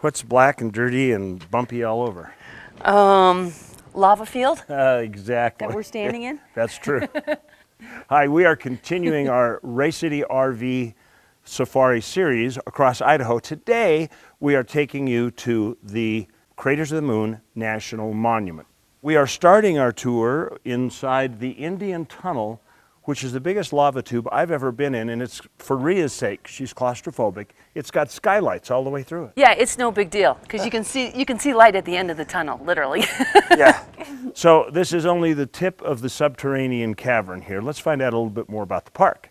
What's black and dirty and bumpy all over? Lava field Exactly. that we're standing in. That's true. Hi, we are continuing our Ray City RV Safari series across Idaho. Today, we are taking you to the Craters of the Moon National Monument. We are starting our tour inside the Indian Tunnel, which is the biggest lava tube I've ever been in, and it's for Ria's sake. She's claustrophobic. It's got skylights all the way through it. Yeah, it's no big deal because you can see light at the end of the tunnel, literally. Yeah. So this is only the tip of the subterranean cavern here. Let's find out a little bit more about the park.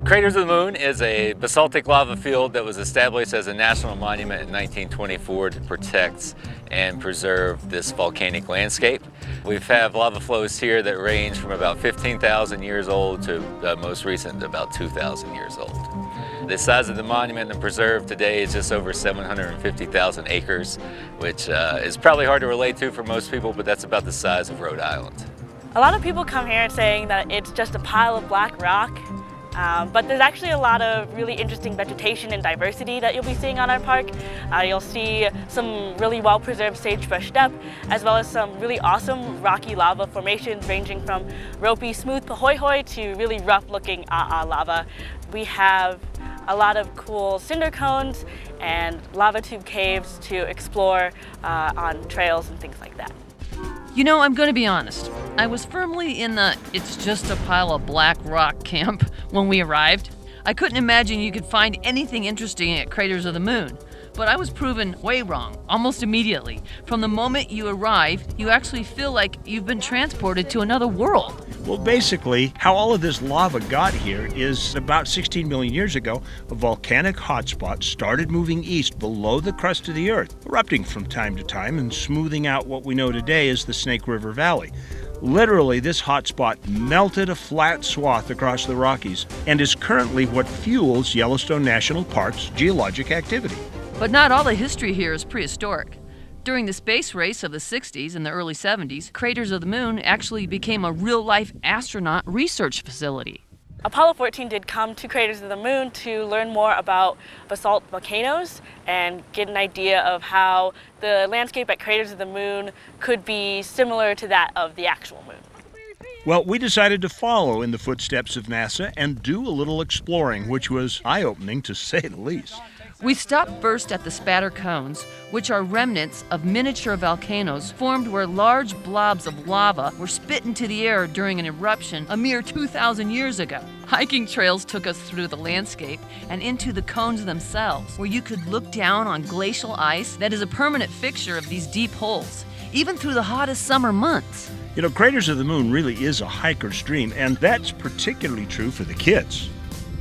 Craters of the Moon is a basaltic lava field that was established as a national monument in 1924 to protect and preserve this volcanic landscape. We have lava flows here that range from about 15,000 years old to the most recent, about 2,000 years old. The size of the monument and preserve today is just over 750,000 acres, which is probably hard to relate to for most people, but that's about the size of Rhode Island. A lot of people come here saying that it's just a pile of black rock. But there's actually a lot of really interesting vegetation and diversity that you'll be seeing on our park. You'll see some really well-preserved sagebrush steppe, as well as some really awesome rocky lava formations ranging from ropey, smooth pahoehoe to really rough-looking lava. We have a lot of cool cinder cones and lava tube caves to explore on trails and things like that. You know, I'm going to be honest. I was firmly in the it's just a pile of black rock camp when we arrived. I couldn't imagine you could find anything interesting at Craters of the Moon. But I was proven way wrong, almost immediately. From the moment you arrive, you actually feel like you've been transported to another world. Well, basically, how all of this lava got here is about 16 million years ago, a volcanic hotspot started moving east below the crust of the Earth, erupting from time to time and smoothing out what we know today as the Snake River Valley. Literally, this hotspot melted a flat swath across the Rockies and is currently what fuels Yellowstone National Park's geologic activity. But not all the history here is prehistoric. During the space race of the 60s and the early 70s, Craters of the Moon actually became a real-life astronaut research facility. Apollo 14 did come to Craters of the Moon to learn more about basalt volcanoes and get an idea of how the landscape at Craters of the Moon could be similar to that of the actual moon. Well, we decided to follow in the footsteps of NASA and do a little exploring, which was eye-opening to say the least. We stopped first at the Spatter Cones, which are remnants of miniature volcanoes formed where large blobs of lava were spit into the air during an eruption a mere 2,000 years ago. Hiking trails took us through the landscape and into the cones themselves, where you could look down on glacial ice that is a permanent fixture of these deep holes, even through the hottest summer months. You know, Craters of the Moon really is a hiker's dream, and that's particularly true for the kids.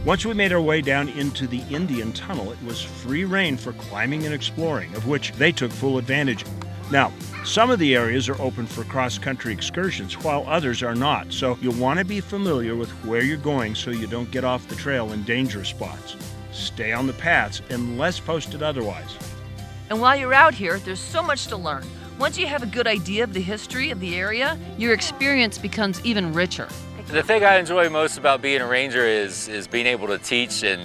Once we made our way down into the Indian Tunnel, it was free rein for climbing and exploring, of which they took full advantage. Now, some of the areas are open for cross-country excursions, while others are not, so you'll want to be familiar with where you're going so you don't get off the trail in dangerous spots. Stay on the paths unless posted otherwise. And while you're out here, there's so much to learn. Once you have a good idea of the history of the area, your experience becomes even richer. The thing I enjoy most about being a ranger is being able to teach and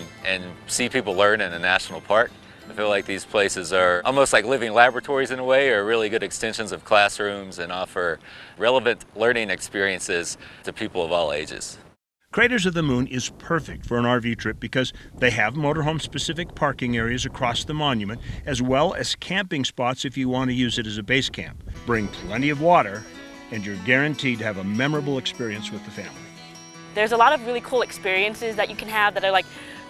see people learn in a national park. I feel like these places are almost like living laboratories in a way, or really good extensions of classrooms, and offer relevant learning experiences to people of all ages. Craters of the Moon is perfect for an RV trip because they have motorhome-specific parking areas across the monument, as well as camping spots if you want to use it as a base camp. Bring plenty of water, and you're guaranteed to have a memorable experience with the family. There's a lot of really cool experiences that you can have that are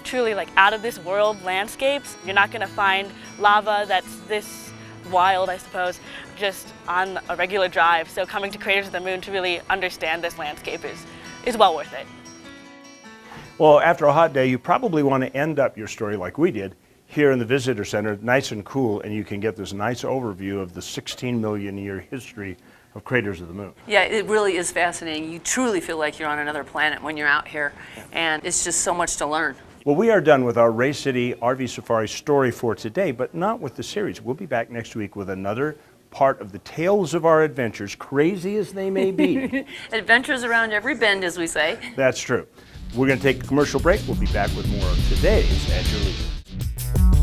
truly out of this world landscapes. You're not going to find lava that's this wild, I suppose, just on a regular drive. So coming to Craters of the Moon to really understand this landscape is well worth it. Well, after a hot day, you probably want to end up your story like we did here in the visitor center, nice and cool, and you can get this nice overview of the 16 million year history of Craters of the Moon. Yeah, it really is fascinating. You truly feel like you're on another planet when you're out here, and it's just so much to learn. Well, we are done with our Ray City RV Safari story for today, but not with the series. We'll be back next week with another part of the tales of our adventures, crazy as they may be. Adventures around every bend, as we say. That's true. We're going to take a commercial break. We'll be back with more of today's At Your Leisure.